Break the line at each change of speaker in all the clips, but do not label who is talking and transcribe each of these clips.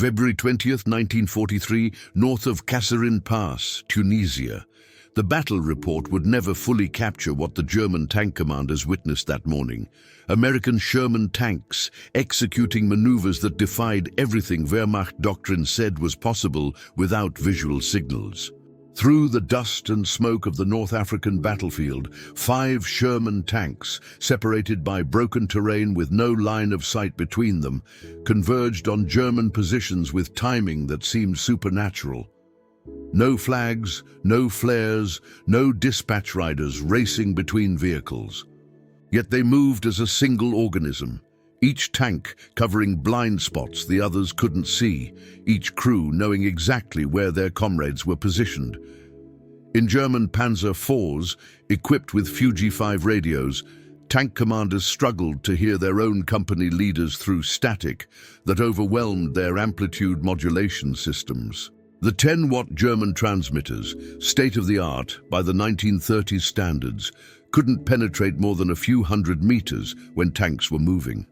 February 20th, 1943, north of Kasserine Pass, Tunisia. The battle report would never fully capture what the German tank commanders witnessed that morning. American Sherman tanks executing maneuvers that defied everything Wehrmacht doctrine said was possible without visual signals. Through the dust and smoke of the North African battlefield, 5 Sherman tanks, separated by broken terrain with no line of sight between them, converged on German positions with timing that seemed supernatural. No flags, no flares, no dispatch riders racing between vehicles. Yet they moved as a single organism, each tank covering blind spots the others couldn't see, each crew knowing exactly where their comrades were positioned. In German Panzer IVs, equipped with Fuji-5 radios, tank commanders struggled to hear their own company leaders through static that overwhelmed their amplitude modulation systems. The 10-watt German transmitters, state-of-the-art by the 1930s standards, couldn't penetrate more than a few hundred meters when tanks were moving.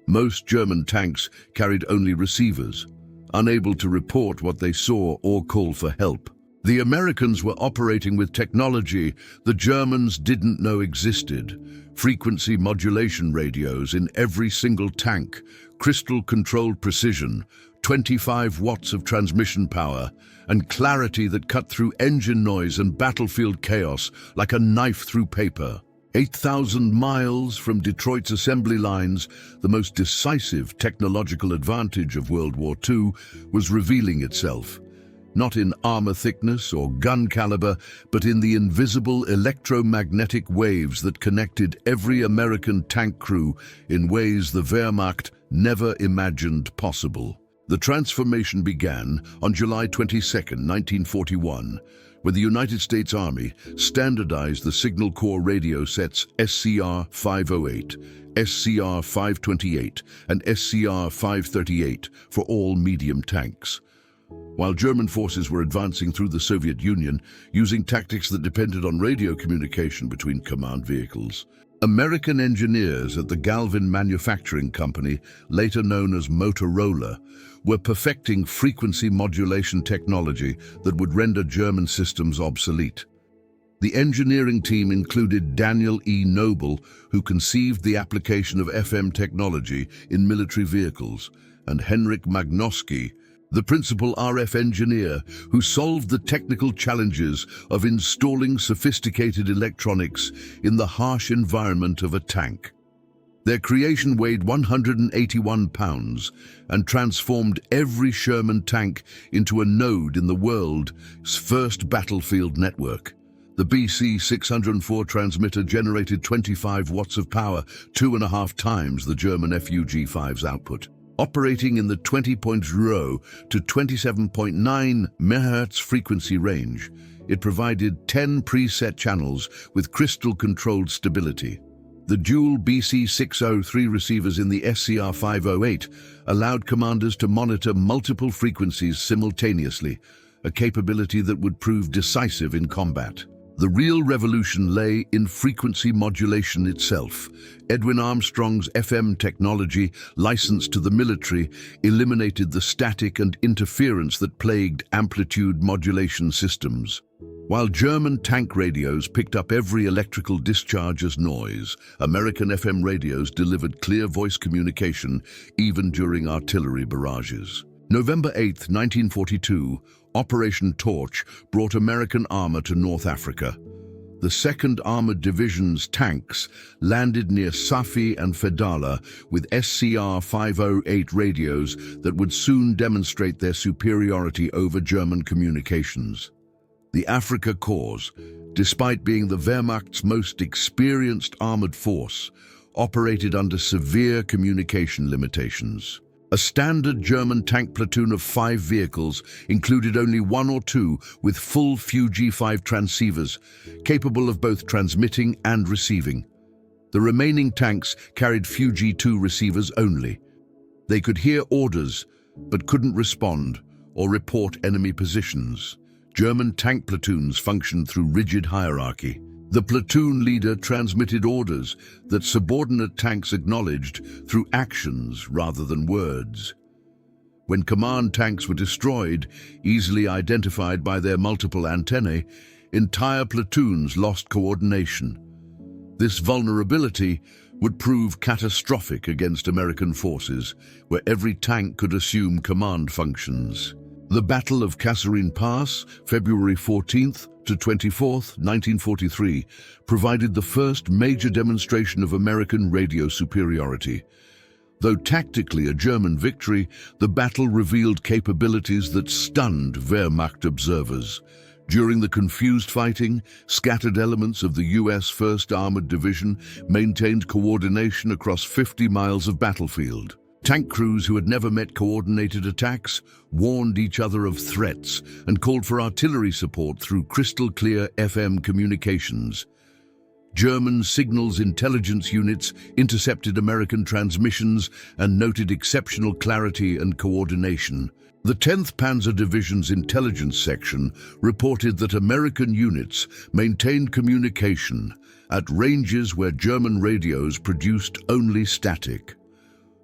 Most German tanks carried only receivers, unable to report what they saw or call for help. The Americans were operating with technology the Germans didn't know existed. Frequency modulation radios in every single tank, crystal-controlled precision, 25 watts of transmission power, and clarity that cut through engine noise and battlefield chaos like a knife through paper. 8,000 miles from Detroit's assembly lines, the most decisive technological advantage of World War II was revealing itself, not in armor thickness or gun caliber, but in the invisible electromagnetic waves that connected every American tank crew in ways the Wehrmacht never imagined possible. The transformation began on July 22, 1941, when the United States Army standardized the Signal Corps radio sets SCR-508, SCR-528, and SCR-538 for all medium tanks. While German forces were advancing through the Soviet Union using tactics that depended on radio communication between command vehicles, American engineers at the Galvin Manufacturing Company, later known as Motorola, were perfecting frequency modulation technology that would render German systems obsolete. The engineering team included Daniel E. Noble, who conceived the application of FM technology in military vehicles, and Henryk Magnowski, the principal RF engineer who solved the technical challenges of installing sophisticated electronics in the harsh environment of a tank. Their creation weighed 181 pounds and transformed every Sherman tank into a node in the world's first battlefield network. The BC-604 transmitter generated 25 watts of power, 2.5 times the German FUG-5's output. Operating in the 20.0 to 27.9 MHz frequency range, it provided 10 preset channels with crystal-controlled stability. The dual BC-603 receivers in the SCR-508 allowed commanders to monitor multiple frequencies simultaneously, a capability that would prove decisive in combat. The real revolution lay in frequency modulation itself. Edwin Armstrong's FM technology, licensed to the military, eliminated the static and interference that plagued amplitude modulation systems. While German tank radios picked up every electrical discharge as noise, American FM radios delivered clear voice communication even during artillery barrages. November 8, 1942, Operation Torch brought American armor to North Africa. The 2nd Armored Division's tanks landed near Safi and Fedala with SCR-508 radios that would soon demonstrate their superiority over German communications. The Afrika Korps, despite being the Wehrmacht's most experienced armored force, operated under severe communication limitations. A standard German tank platoon of 5 vehicles included only 1 or 2 with full Fuji-5 transceivers, capable of both transmitting and receiving. The remaining tanks carried Fuji-2 receivers only. They could hear orders, but couldn't respond or report enemy positions. German tank platoons functioned through rigid hierarchy. The platoon leader transmitted orders that subordinate tanks acknowledged through actions rather than words. When command tanks were destroyed, easily identified by their multiple antennae, entire platoons lost coordination. This vulnerability would prove catastrophic against American forces, where every tank could assume command functions. The Battle of Kasserine Pass, February 14th to 24th, 1943, provided the first major demonstration of American radio superiority. Though tactically a German victory, the battle revealed capabilities that stunned Wehrmacht observers. During the confused fighting, scattered elements of the U.S. 1st Armored Division maintained coordination across 50 miles of battlefield. Tank crews who had never met coordinated attacks warned each other of threats and called for artillery support through crystal-clear FM communications. German signals intelligence units intercepted American transmissions and noted exceptional clarity and coordination. The 10th Panzer Division's intelligence section reported that American units maintained communication at ranges where German radios produced only static.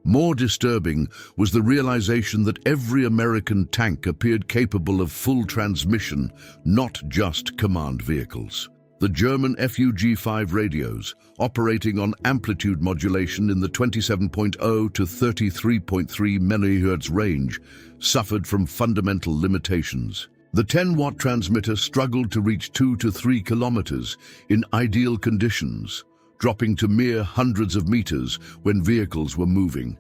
More disturbing was the realization that every American tank appeared capable of full transmission, not just command vehicles. The German FUG-5 radios, operating on amplitude modulation in the 27.0 to 33.3 MHz range, suffered from fundamental limitations. The 10-watt transmitter struggled to reach 2 to 3 kilometers in ideal conditions, dropping to mere hundreds of meters when vehicles were moving.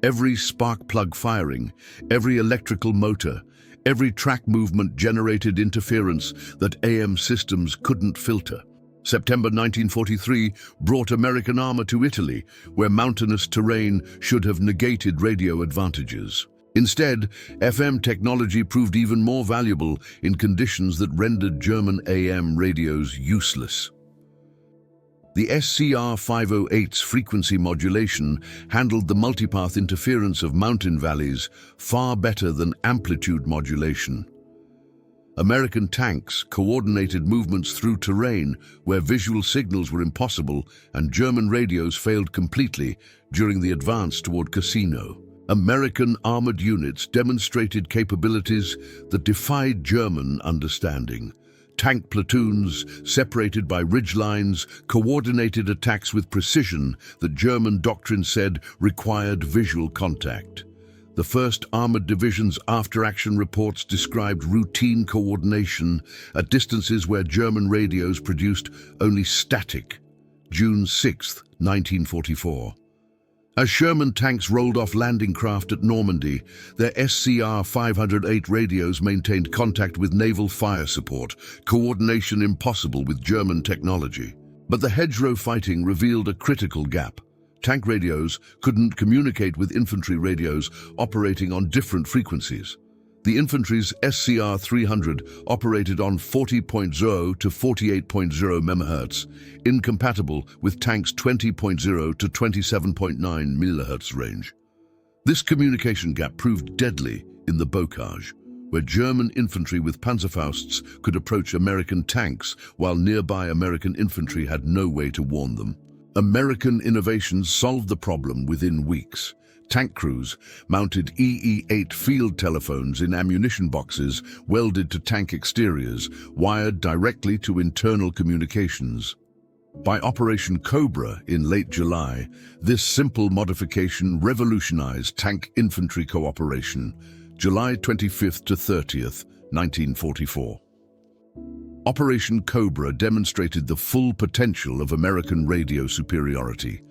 Every spark plug firing, every electrical motor, every track movement generated interference that AM systems couldn't filter. September 1943 brought American armor to Italy, where mountainous terrain should have negated radio advantages. Instead, FM technology proved even more valuable in conditions that rendered German AM radios useless. The SCR-508's frequency modulation handled the multipath interference of mountain valleys far better than amplitude modulation. American tanks coordinated movements through terrain where visual signals were impossible, and German radios failed completely during the advance toward Cassino. American armored units demonstrated capabilities that defied German understanding. Tank platoons, separated by ridgelines, coordinated attacks with precision that German doctrine said required visual contact. The 1st Armored Division's after-action reports described routine coordination at distances where German radios produced only static. June 6, 1944. As Sherman tanks rolled off landing craft at Normandy, their SCR-508 radios maintained contact with naval fire support, coordination impossible with German technology. But the hedgerow fighting revealed a critical gap. Tank radios couldn't communicate with infantry radios operating on different frequencies. The infantry's SCR-300 operated on 40.0 to 48.0 MHz, incompatible with tanks' 20.0 to 27.9 MHz range. This communication gap proved deadly in the Bocage, where German infantry with Panzerfausts could approach American tanks while nearby American infantry had no way to warn them. American innovations solved the problem within weeks. Tank crews mounted EE-8 field telephones in ammunition boxes welded to tank exteriors, wired directly to internal communications. By Operation Cobra in late July, this simple modification revolutionized tank infantry cooperation, July 25th to 30th, 1944. Operation Cobra demonstrated the full potential of American radio superiority.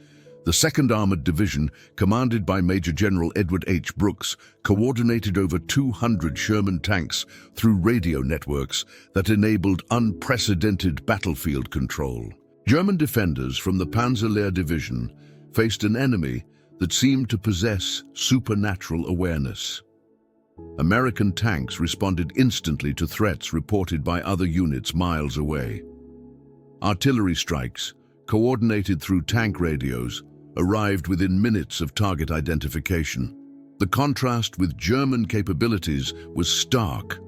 The 2nd Armored Division, commanded by Major General Edward H. Brooks, coordinated over 200 Sherman tanks through radio networks that enabled unprecedented battlefield control. German defenders from the Panzer Division faced an enemy that seemed to possess supernatural awareness. American tanks responded instantly to threats reported by other units miles away. Artillery strikes, coordinated through tank radios, arrived within minutes of target identification. The contrast with German capabilities was stark.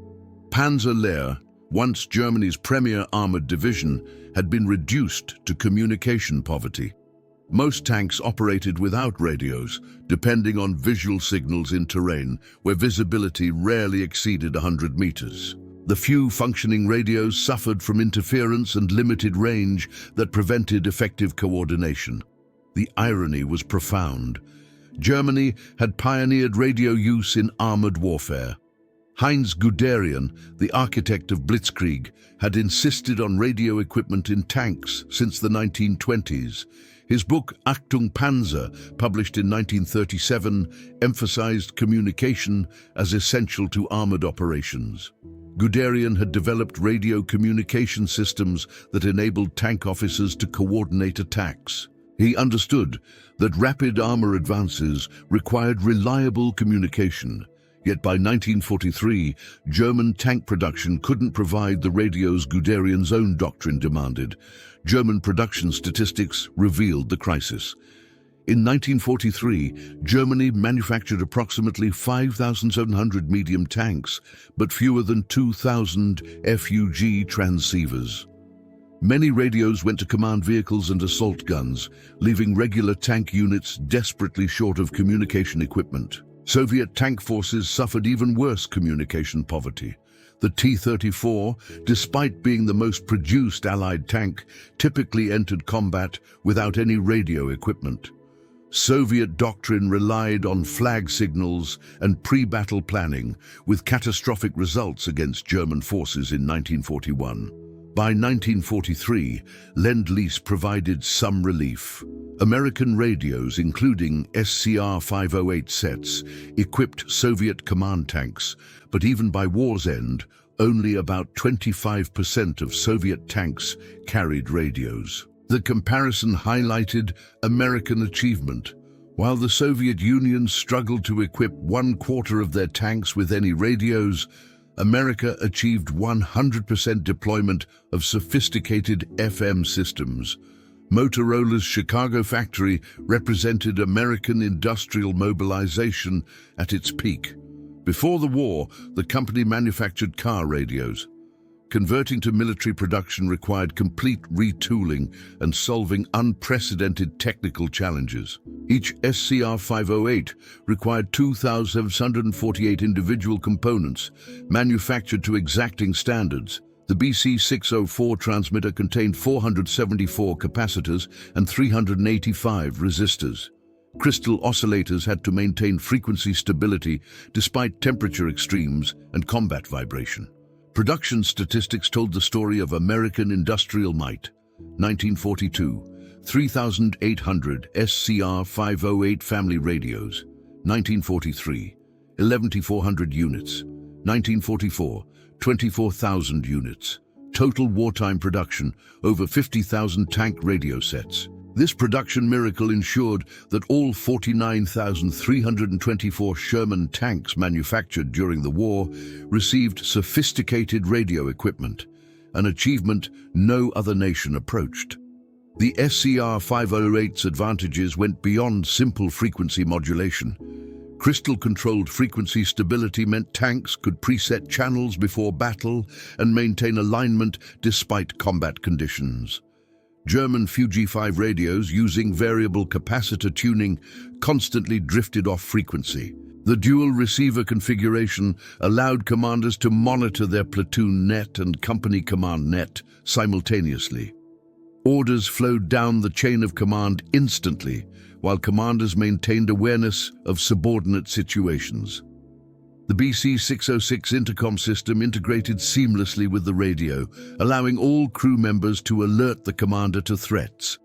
Panzer Lehr, once Germany's premier armored division, had been reduced to communication poverty. Most tanks operated without radios, depending on visual signals in terrain where visibility rarely exceeded 100 meters. The few functioning radios suffered from interference and limited range that prevented effective coordination. The irony was profound. Germany had pioneered radio use in armored warfare. Heinz Guderian, the architect of Blitzkrieg, had insisted on radio equipment in tanks since the 1920s. His book Achtung Panzer, published in 1937, emphasized communication as essential to armored operations. Guderian had developed radio communication systems that enabled tank officers to coordinate attacks. He understood that rapid armor advances required reliable communication. Yet by 1943, German tank production couldn't provide the radios Guderian's own doctrine demanded. German production statistics revealed the crisis. In 1943, Germany manufactured approximately 5,700 medium tanks, but fewer than 2,000 FUG transceivers. Many radios went to command vehicles and assault guns, leaving regular tank units desperately short of communication equipment. Soviet tank forces suffered even worse communication poverty. The T-34, despite being the most produced Allied tank, typically entered combat without any radio equipment. Soviet doctrine relied on flag signals and pre-battle planning, with catastrophic results against German forces in 1941. By 1943, Lend-Lease provided some relief. American radios, including SCR-508 sets, equipped Soviet command tanks, but even by war's end, only about 25% of Soviet tanks carried radios. The comparison highlighted American achievement. While the Soviet Union struggled to equip 1/4 of their tanks with any radios, America achieved 100% deployment of sophisticated FM systems. Motorola's Chicago factory represented American industrial mobilization at its peak. Before the war, the company manufactured car radios. Converting to military production required complete retooling and solving unprecedented technical challenges. Each SCR-508 required 2,748 individual components, manufactured to exacting standards. The BC-604 transmitter contained 474 capacitors and 385 resistors. Crystal oscillators had to maintain frequency stability despite temperature extremes and combat vibration. Production statistics told the story of American industrial might. 1942, 3,800 SCR-508 family radios. 1943, 11,400 units. 1944, 24,000 units. Total wartime production, over 50,000 tank radio sets. This production miracle ensured that all 49,324 Sherman tanks manufactured during the war received sophisticated radio equipment, an achievement no other nation approached. The SCR-508's advantages went beyond simple frequency modulation. Crystal-controlled frequency stability meant tanks could preset channels before battle and maintain alignment despite combat conditions. German Fuji-5 radios, using variable capacitor tuning, constantly drifted off frequency. The dual receiver configuration allowed commanders to monitor their platoon net and company command net simultaneously. Orders flowed down the chain of command instantly, while commanders maintained awareness of subordinate situations. The BC-606 intercom system integrated seamlessly with the radio, allowing all crew members to alert the commander to threats.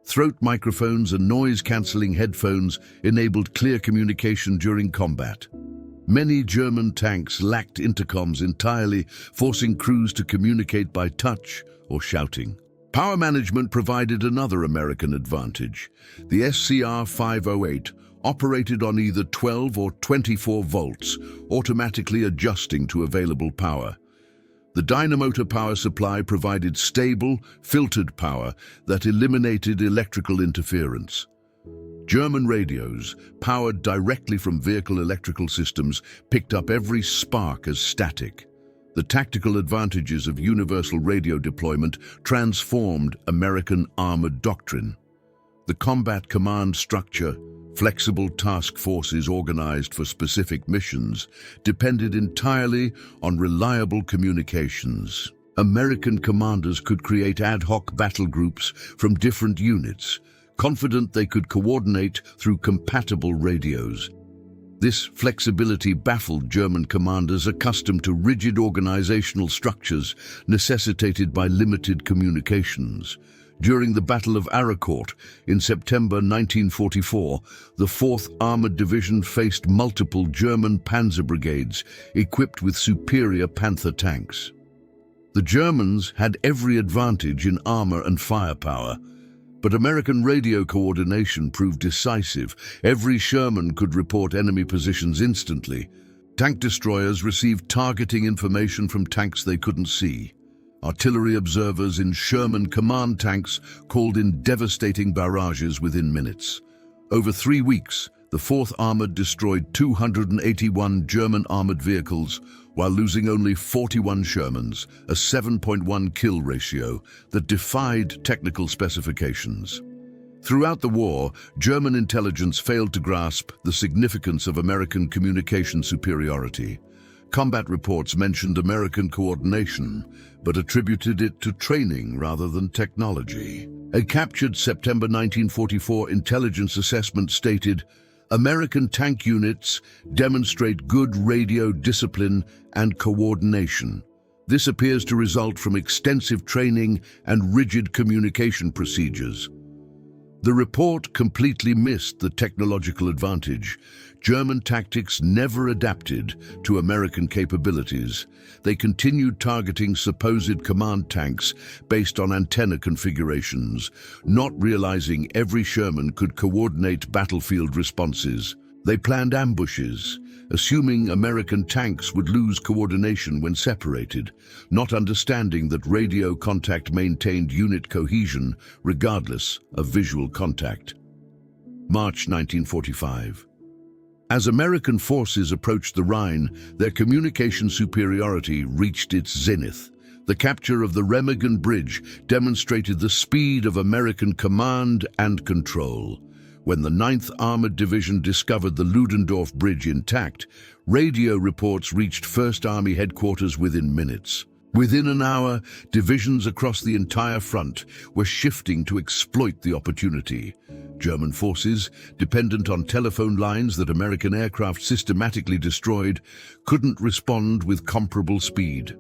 Throat microphones and noise-cancelling headphones enabled clear communication during combat. Many German tanks lacked intercoms entirely, forcing crews to communicate by touch or shouting. Power management provided another American advantage. The SCR-508 operated on either 12 or 24 volts, automatically adjusting to available power. The dynamotor power supply provided stable, filtered power that eliminated electrical interference. German radios, powered directly from vehicle electrical systems, picked up every spark as static. The tactical advantages of universal radio deployment transformed American armored doctrine. The combat command structure, flexible task forces organized for specific missions, depended entirely on reliable communications. American commanders could create ad hoc battle groups from different units, confident they could coordinate through compatible radios. This flexibility baffled German commanders accustomed to rigid organizational structures necessitated by limited communications. During the Battle of Aracourt in September 1944, the 4th Armored Division faced multiple German panzer brigades equipped with superior Panther tanks. The Germans had every advantage in armor and firepower, but American radio coordination proved decisive. Every Sherman could report enemy positions instantly. Tank destroyers received targeting information from tanks they couldn't see. Artillery observers in Sherman command tanks called in devastating barrages within minutes. Over 3 weeks, the 4th Armored destroyed 281 German armored vehicles while losing only 41 Shermans, a 7.1 kill ratio that defied technical specifications. Throughout the war, German intelligence failed to grasp the significance of American communication superiority. Combat reports mentioned American coordination, but attributed it to training rather than technology. A captured September 1944 intelligence assessment stated, "American tank units demonstrate good radio discipline and coordination. This appears to result from extensive training and rigid communication procedures." The report completely missed the technological advantage. German tactics never adapted to American capabilities. They continued targeting supposed command tanks based on antenna configurations, not realizing every Sherman could coordinate battlefield responses. They planned ambushes, assuming American tanks would lose coordination when separated, not understanding that radio contact maintained unit cohesion regardless of visual contact. March 1945. As American forces approached the Rhine, their communication superiority reached its zenith. The capture of the Remagen Bridge demonstrated the speed of American command and control. When the 9th Armored Division discovered the Ludendorff Bridge intact, radio reports reached 1st Army headquarters within minutes. Within an hour, divisions across the entire front were shifting to exploit the opportunity. German forces, dependent on telephone lines that American aircraft systematically destroyed, couldn't respond with comparable speed.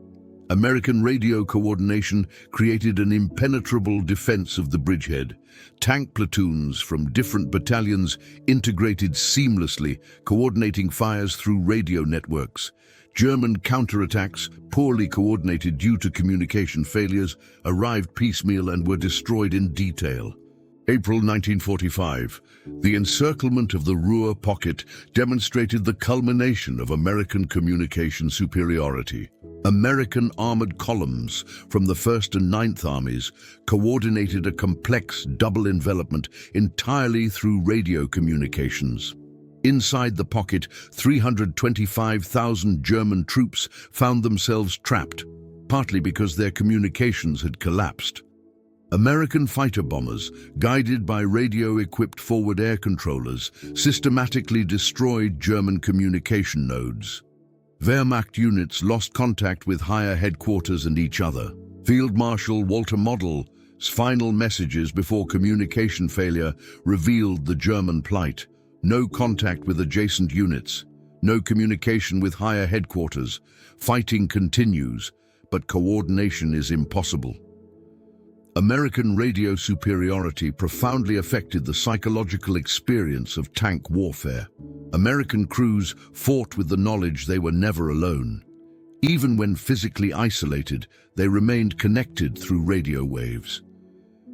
American radio coordination created an impenetrable defense of the bridgehead. Tank platoons from different battalions integrated seamlessly, coordinating fires through radio networks. German counterattacks, poorly coordinated due to communication failures, arrived piecemeal and were destroyed in detail. April 1945. The encirclement of the Ruhr pocket demonstrated the culmination of American communication superiority. American armored columns from the 1st and 9th Armies coordinated a complex double envelopment entirely through radio communications. Inside the pocket, 325,000 German troops found themselves trapped, partly because their communications had collapsed. American fighter bombers, guided by radio-equipped forward air controllers, systematically destroyed German communication nodes. Wehrmacht units lost contact with higher headquarters and each other. Field Marshal Walter Model's final messages before communication failure revealed the German plight. No contact with adjacent units, no communication with higher headquarters. Fighting continues, but coordination is impossible. American radio superiority profoundly affected the psychological experience of tank warfare. American crews fought with the knowledge they were never alone. Even when physically isolated, they remained connected through radio waves.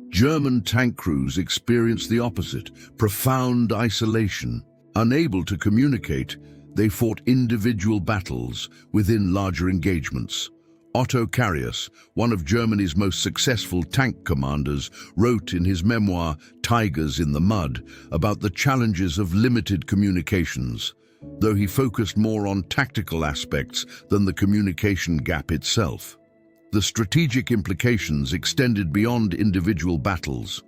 German tank crews experienced the opposite, profound isolation. Unable to communicate, they fought individual battles within larger engagements. Otto Carius, one of Germany's most successful tank commanders, wrote in his memoir, Tigers in the Mud, about the challenges of limited communications, though he focused more on tactical aspects than the communication gap itself. The strategic implications extended beyond individual battles.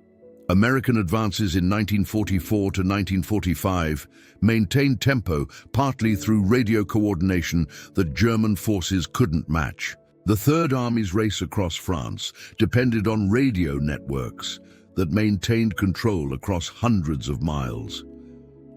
American advances in 1944 to 1945 maintained tempo partly through radio coordination that German forces couldn't match. The Third Army's race across France depended on radio networks that maintained control across hundreds of miles.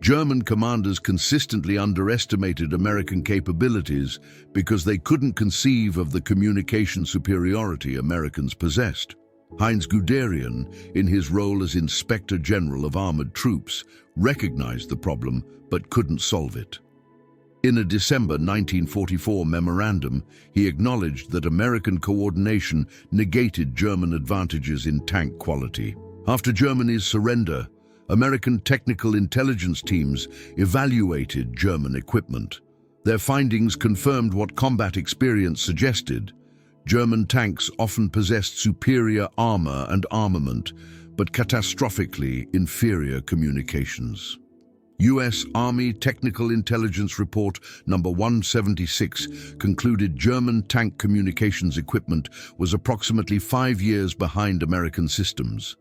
German commanders consistently underestimated American capabilities because they couldn't conceive of the communication superiority Americans possessed. Heinz Guderian, in his role as Inspector General of Armored Troops, recognized the problem but couldn't solve it. In a December 1944 memorandum, he acknowledged that American coordination negated German advantages in tank quality. After Germany's surrender, American technical intelligence teams evaluated German equipment. Their findings confirmed what combat experience suggested. German tanks often possessed superior armor and armament, but catastrophically inferior communications. U.S. Army Technical Intelligence Report number 176 concluded German tank communications equipment was approximately 5 years behind American systems.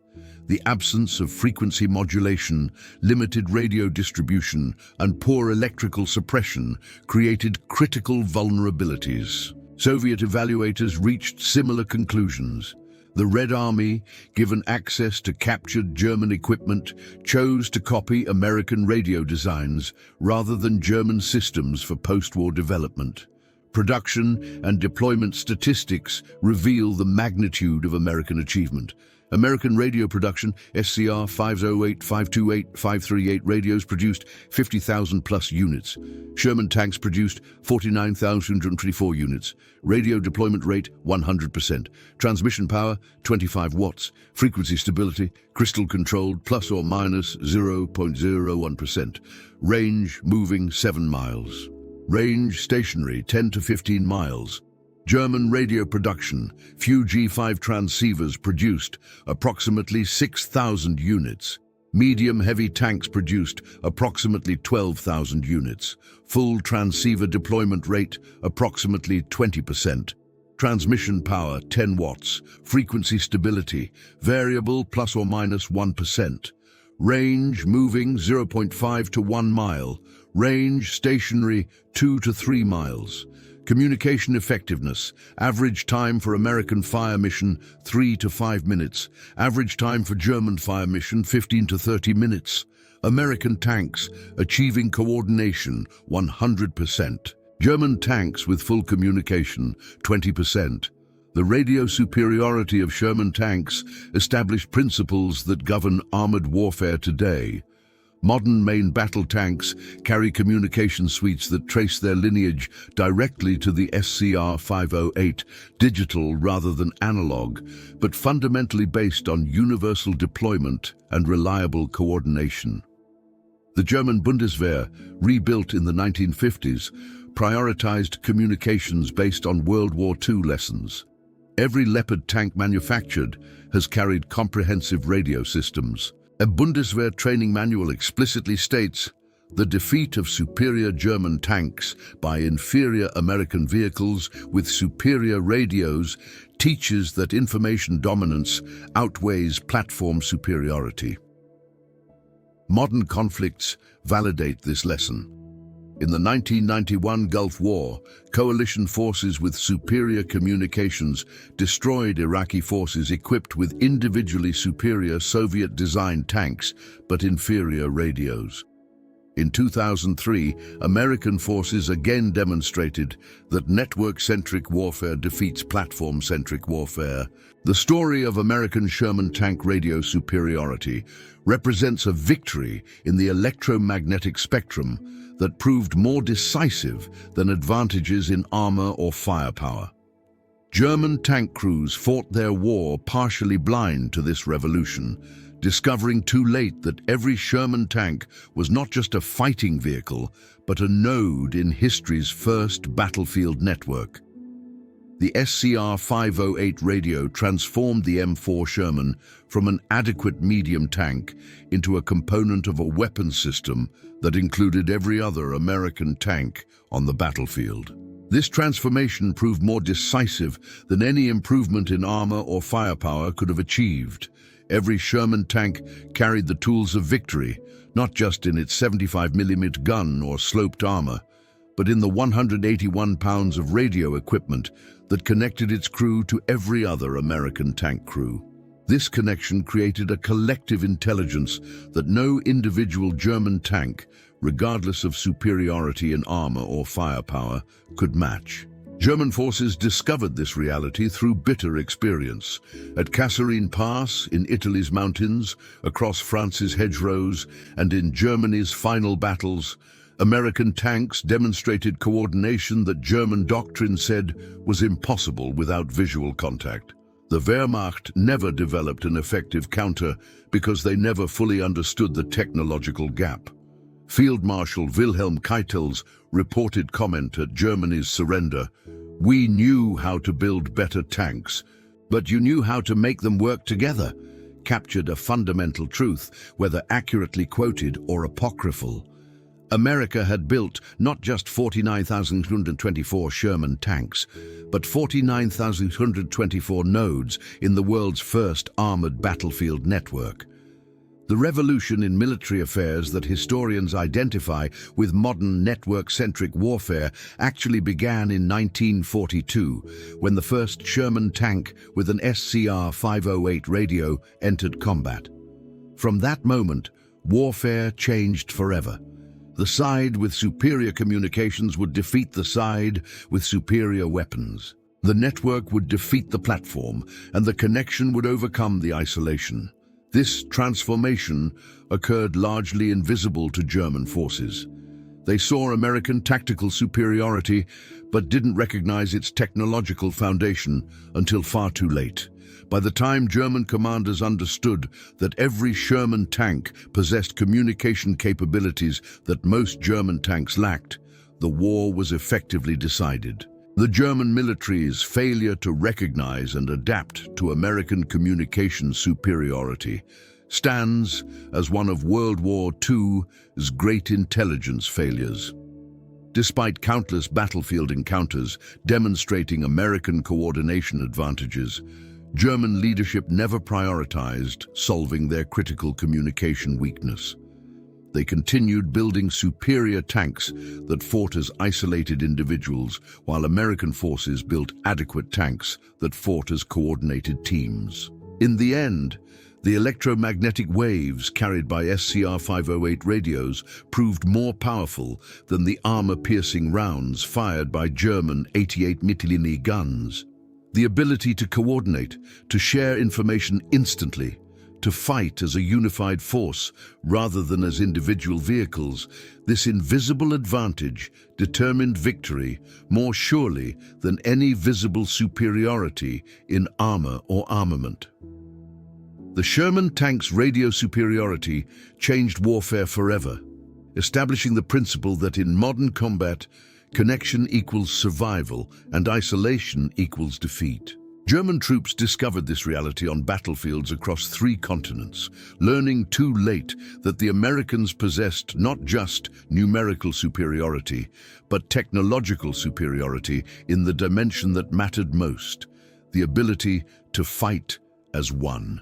The absence of frequency modulation, limited radio distribution, and poor electrical suppression created critical vulnerabilities. Soviet evaluators reached similar conclusions. The Red Army, given access to captured German equipment, chose to copy American radio designs rather than German systems for post-war development. Production and deployment statistics reveal the magnitude of American achievement. American radio production, SCR 508, 528, 538 radios produced 50,000 plus units. Sherman tanks produced 49,224 units. Radio deployment rate 100%. Transmission power 25 watts. Frequency stability crystal controlled plus or minus 0.01%. Range moving 7 miles. Range stationary 10 to 15 miles. German radio production, few G5 transceivers produced approximately 6,000 units. Medium-heavy tanks produced approximately 12,000 units. Full transceiver deployment rate approximately 20%. Transmission power 10 watts. Frequency stability variable plus or minus 1%. Range moving 0.5 to 1 mile. Range stationary 2 to 3 miles. Communication effectiveness, average time for American fire mission 3 to 5 minutes, average time for German fire mission 15 to 30 minutes. American tanks achieving coordination 100%. German tanks with full communication 20%. The radio superiority of Sherman tanks established principles that govern armored warfare today. Modern main battle tanks carry communication suites that trace their lineage directly to the SCR 508, digital rather than analog, but fundamentally based on universal deployment and reliable coordination. The German Bundeswehr, rebuilt in the 1950s, prioritized communications based on World War II lessons. Every Leopard tank manufactured has carried comprehensive radio systems. A Bundeswehr training manual explicitly states, "The defeat of superior German tanks by inferior American vehicles with superior radios teaches that information dominance outweighs platform superiority." Modern conflicts validate this lesson. In the 1991 Gulf War, coalition forces with superior communications destroyed Iraqi forces equipped with individually superior Soviet-designed tanks but inferior radios. In 2003, American forces again demonstrated that network-centric warfare defeats platform-centric warfare. The story of American Sherman tank radio superiority represents a victory in the electromagnetic spectrum that proved more decisive than advantages in armor or firepower. German tank crews fought their war partially blind to this revolution, discovering too late that every Sherman tank was not just a fighting vehicle, but a node in history's first battlefield network. The SCR 508 radio transformed the M4 Sherman from an adequate medium tank into a component of a weapons system that included every other American tank on the battlefield. This transformation proved more decisive than any improvement in armor or firepower could have achieved. Every Sherman tank carried the tools of victory, not just in its 75mm gun or sloped armor, but in the 181 pounds of radio equipment that connected its crew to every other American tank crew. This connection created a collective intelligence that no individual German tank, regardless of superiority in armor or firepower, could match. German forces discovered this reality through bitter experience. At Kasserine Pass, in Italy's mountains, across France's hedgerows, and in Germany's final battles, American tanks demonstrated coordination that German doctrine said was impossible without visual contact. The Wehrmacht never developed an effective counter because they never fully understood the technological gap. Field Marshal Wilhelm Keitel's reported comment at Germany's surrender, "We knew how to build better tanks, but you knew how to make them work together," captured a fundamental truth, whether accurately quoted or apocryphal. America had built not just 49,124 Sherman tanks, but 49,124 nodes in the world's first armored battlefield network. The revolution in military affairs that historians identify with modern network-centric warfare actually began in 1942, when the first Sherman tank with an SCR-508 radio entered combat. From that moment, warfare changed forever. The side with superior communications would defeat the side with superior weapons. The network would defeat the platform, and the connection would overcome the isolation. This transformation occurred largely invisible to German forces. They saw American tactical superiority, but didn't recognize its technological foundation until far too late. By the time German commanders understood that every Sherman tank possessed communication capabilities that most German tanks lacked, the war was effectively decided. The German military's failure to recognize and adapt to American communication superiority stands as one of World War II's great intelligence failures. Despite countless battlefield encounters demonstrating American coordination advantages, German leadership never prioritized solving their critical communication weakness. They continued building superior tanks that fought as isolated individuals, while American forces built adequate tanks that fought as coordinated teams. In the end, the electromagnetic waves carried by SCR-508 radios proved more powerful than the armor-piercing rounds fired by German 88mm guns. The ability to coordinate, to share information instantly, to fight as a unified force rather than as individual vehicles, this invisible advantage determined victory more surely than any visible superiority in armor or armament. The Sherman tank's radio superiority changed warfare forever, establishing the principle that in modern combat, connection equals survival and isolation equals defeat. German troops discovered this reality on battlefields across 3 continents, learning too late that the Americans possessed not just numerical superiority, but technological superiority in the dimension that mattered most, the ability to fight as one.